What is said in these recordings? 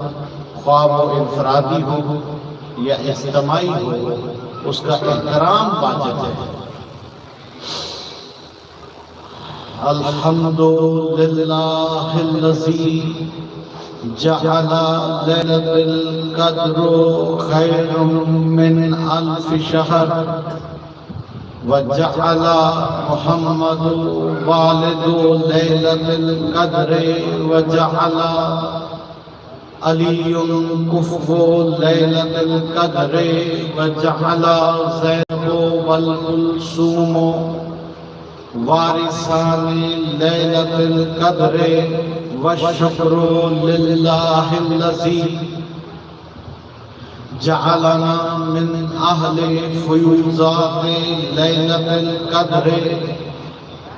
خواہ وہ انفرادی ہو یا اجتماعی ہو، اس کا احترام واجب ہے۔ الحمدللہ الذی جعل لیلۃ القدر خیر من الف شہر وجعل محمد والد لیلۃ القدر وجعل علی کفو لیلۃ القدر وجعل زینب والکلثوم وارثان لیلۃ القدر والشکر للہ الذی جعلنا من اہل فیوضات لیلۃ القدر۔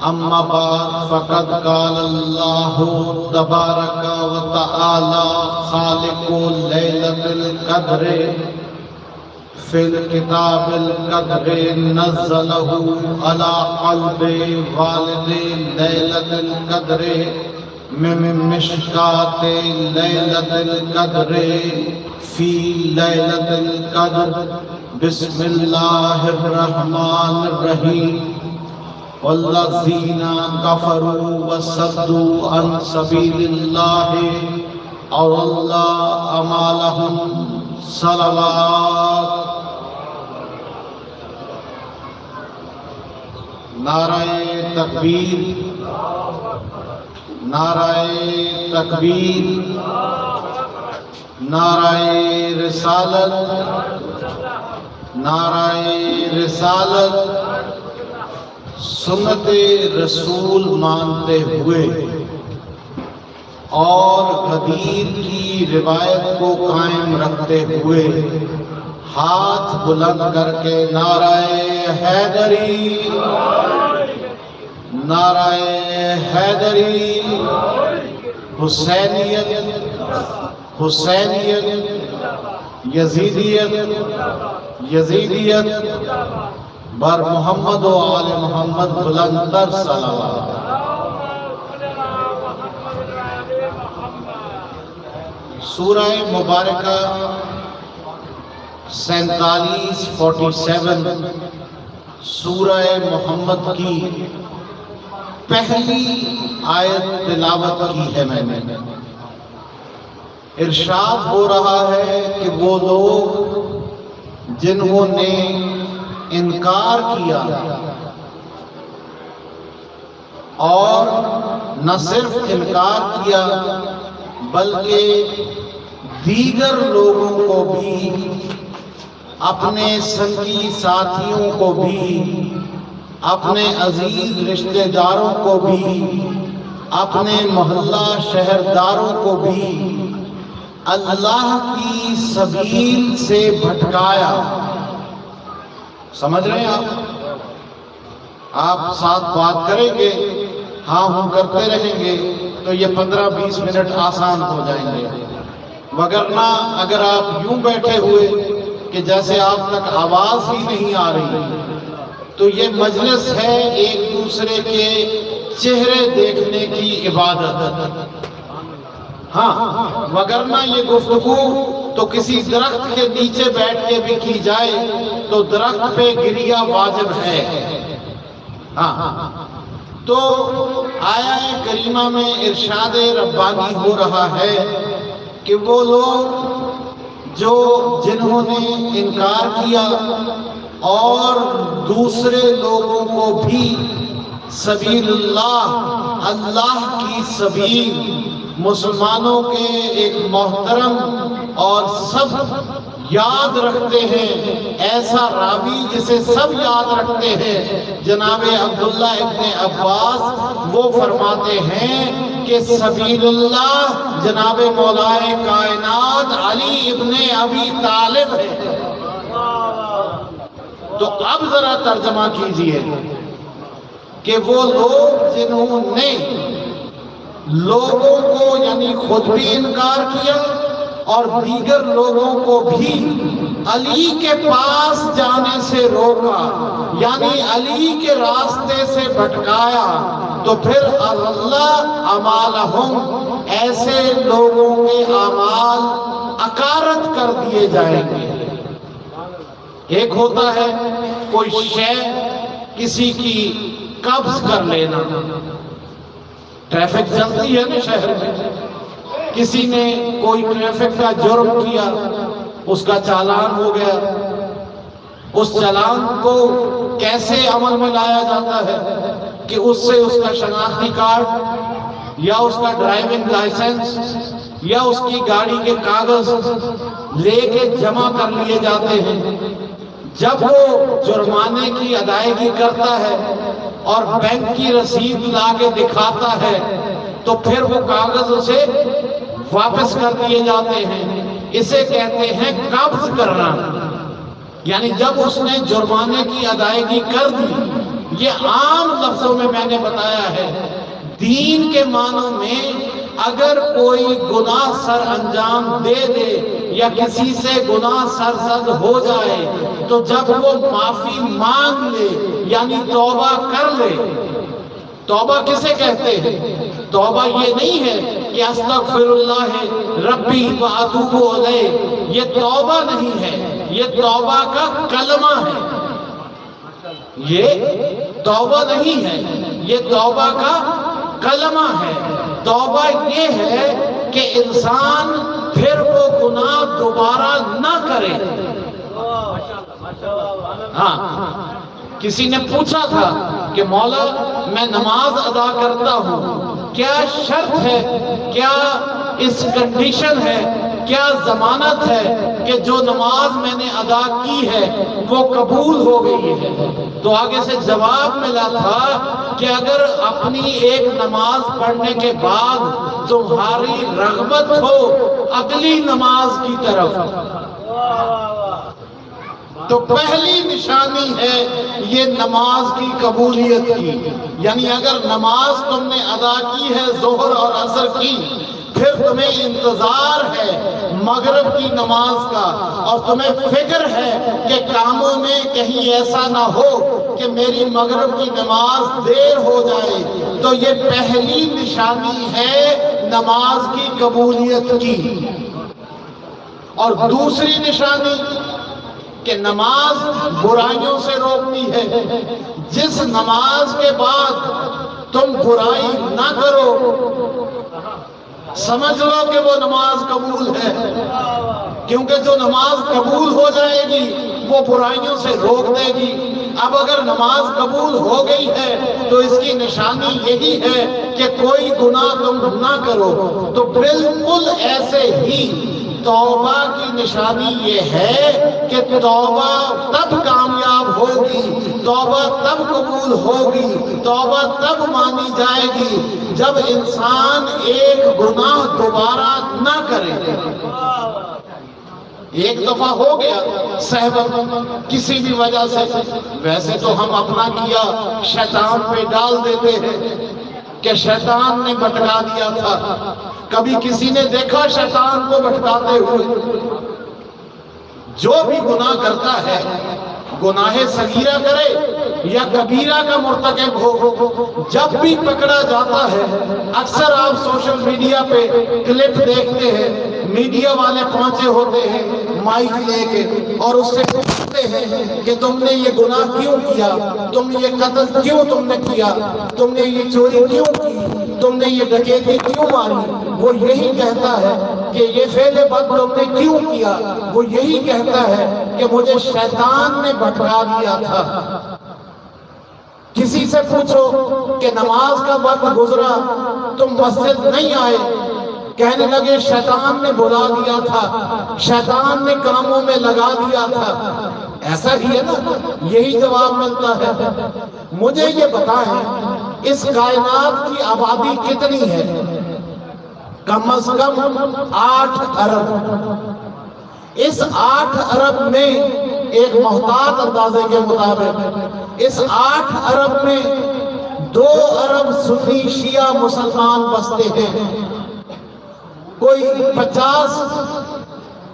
اما بعد فقد قال اللہ تبارک و تعالی خالق لیلۃ القدر فی الکتاب القدر نزلہ علی قلب والد لیلۃ القدر من مشکات لیلۃ القدر فی لیلۃ القدر۔ بسم اللہ الرحمن الرحیم۔ والذین کفروا وصدوا عن سبیل اللہ اضل اعمالهم۔ صلوات۔ نعرہ تکبیر، نعرہ تکبیر، نعرہ رسالت، نعرہ رسالت۔ سنت رسول مانتے ہوئے اور غدیر کی روایت کو قائم رکھتے ہوئے ہاتھ بلند کر کے نعرہ حیدری، نعرہ حیدری، حسینیت، حسینیت، یزیدیت، یزیدیت، بر محمد و آل محمد بلند تر صلوات۔ سورہ مبارکہ 47 سورہ محمد کی پہلی آیت تلاوت کی ہے میں نے۔ ارشاد ہو رہا ہے کہ وہ لوگ جنہوں نے انکار کیا اور نہ صرف انکار کیا بلکہ دیگر لوگوں کو بھی، اپنے سنگی ساتھیوں کو بھی، اپنے عزیز رشتہ داروں کو بھی، اپنے محلہ شہرداروں کو بھی اللہ کی سبیل سے بھٹکایا۔ سمجھ رہے ہیں آپ ساتھ بات کریں گے، ہاں ہم کرتے رہیں گے تو یہ 15-20 منٹ آسان ہو جائیں گے، وگرنہ اگر آپ یوں بیٹھے ہوئے کہ جیسے آپ تک آواز ہی نہیں آ رہی تو یہ مجلس ہے ایک دوسرے کے چہرے دیکھنے کی عبادت، ہاں، وگرنہ یہ گفتگو تو کسی درخت کے نیچے بیٹھ کے بھی کی جائے تو درخت پہ گریا واجب ہے۔ ہاں، تو آیہ کریمہ میں ارشاد ربانی ہو رہا ہے کہ وہ لوگ جنہوں نے انکار کیا اور دوسرے لوگوں کو بھی سبیل اللہ، اللہ کی سبیل، مسلمانوں کے ایک محترم اور سب یاد رکھتے ہیں، ایسا راوی جسے سب یاد رکھتے ہیں، جناب عبداللہ ابن عباس، وہ فرماتے ہیں کہ سبیل اللہ جناب مولائے کائنات علی ابن ابی طالب ہے۔ تو اب ذرا ترجمہ کیجئے کہ وہ لوگ جنہوں نے لوگوں کو یعنی خود بھی انکار کیا اور دیگر لوگوں کو بھی علی کے پاس جانے سے روکا، یعنی علی کے راستے سے بھٹکایا، تو پھر اللہ اعمالہم، ایسے لوگوں کے اعمال اکارت کر دیے جائیں گے۔ ایک ہوتا ہے کوئی شے کسی کی قبض کر لینا، ٹریفک چلتی ہے نا شہر میں، کسی نے کوئی ٹریفک کا جرم کیا، اس کا چالان ہو گیا، اس چالان کو کیسے عمل میں لایا جاتا ہے کہ اس سے اس کا شناختی کارڈ یا اس کا ڈرائیونگ لائسنس یا اس کی گاڑی کے کاغذ لے کے جمع کر لیے جاتے ہیں۔ جب وہ جرمانے کی ادائیگی کرتا ہے اور بینک کی رسید لا کے دکھاتا ہے تو پھر وہ کاغذ اسے واپس کر دیے جاتے ہیں۔ اسے کہتے ہیں قبض کرنا، یعنی جب اس نے جرمانے کی ادائیگی کر دی۔ یہ عام لفظوں میں نے بتایا ہے، دین کے معنوں میں اگر کوئی گناہ سر انجام دے دے یا کسی سے گناہ سرزد ہو جائے تو جب وہ معافی مانگ لے یعنی توبہ کر لے۔ توبہ کسے کہتے ہیں؟ توبہ یہ نہیں ہے کہ استغفر اللہ ربی واتوب الیہ، یہ توبہ نہیں ہے، یہ توبہ کا کلمہ ہے۔ یہ توبہ نہیں ہے، یہ توبہ کا کلمہ ہے۔ توبہ یہ ہے کہ انسان پھر وہ گناہ دوبارہ نہ کرے۔ ہاں، کسی نے پوچھا تھا کہ مولا میں نماز ادا کرتا ہوں، کیا شرط ہے، کیا اس کنڈیشن ہے، کیا ضمانت ہے کہ جو نماز میں نے ادا کی ہے وہ قبول ہو گئی ہے؟ تو آگے سے جواب ملا تھا کہ اگر اپنی ایک نماز پڑھنے کے بعد تمہاری رغبت ہو اگلی نماز کی طرف، تو پہلی نشانی ہے یہ نماز کی قبولیت کی۔ یعنی اگر نماز تم نے ادا کی ہے ظہر اور عصر کی، پھر تمہیں انتظار ہے مغرب کی نماز کا، اور تمہیں فکر ہے کہ کاموں میں کہیں ایسا نہ ہو کہ میری مغرب کی نماز دیر ہو جائے، تو یہ پہلی نشانی ہے نماز کی قبولیت کی۔ اور دوسری نشانی کہ نماز برائیوں سے روکتی ہے۔ جس نماز کے بعد تم برائی نہ کرو، سمجھ لو کہ وہ نماز قبول ہے، کیونکہ جو نماز قبول ہو جائے گی وہ برائیوں سے روک دے گی۔ اب اگر نماز قبول ہو گئی ہے تو اس کی نشانی یہی ہے کہ کوئی گناہ تم نہ کرو۔ تو بالکل ایسے ہی توبہ کی نشانی یہ ہے کہ توبہ تب کامیاب ہوگی، توبہ تب قبول ہوگی، توبہ تب مانی جائے گی جب انسان ایک گناہ دوبارہ نہ کرے۔ ایک دفعہ ہو گیا صحبت کسی بھی وجہ سے، ویسے تو ہم اپنا کیا شیطان پہ ڈال دیتے ہیں کہ شیطان نے بھٹکا دیا تھا۔ کبھی کسی نے دیکھا شیطان کو بھٹکاتے ہوئے؟ جو بھی گناہ کرتا ہے، گناہ صغیرہ کرے یا کبیرہ کا مرتکب ہو، جب بھی پکڑا جاتا ہے، اکثر آپ سوشل میڈیا پہ کلپ دیکھتے ہیں، میڈیا والے پہنچے ہوتے ہیں مائک لے کے اور اس سے پوچھتے ہیں کہ تم نے یہ گناہ کیوں کیا، تم نے یہ قتل کیوں تم نے کیا، تم نے یہ چوری کیوں کی، تم نے یہ ڈکیتی کیوں ماری؟ وہ یہی کہتا ہے کہ یہ فعل بد تم نے کیوں کیا؟ وہ یہی کہتا ہے کہ مجھے شیطان نے بھٹکا دیا تھا۔ کسی سے پوچھو کہ نماز کا وقت گزرا تم مسجد نہیں آئے، کہنے لگے شیطان نے بلا دیا تھا، شیطان نے کاموں میں لگا دیا تھا۔ ایسا ہی ہے نا، یہی جواب ملتا ہے۔ مجھے یہ بتائیں اس کائنات کی آبادی کتنی ہے؟ کم از کم 8 ارب۔ اس 8 ارب میں ایک محتاط اندازے کے مطابق اس 8 ارب میں 2 ارب سنی شیعہ مسلمان بستے ہیں۔ کوئی 50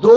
2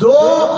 2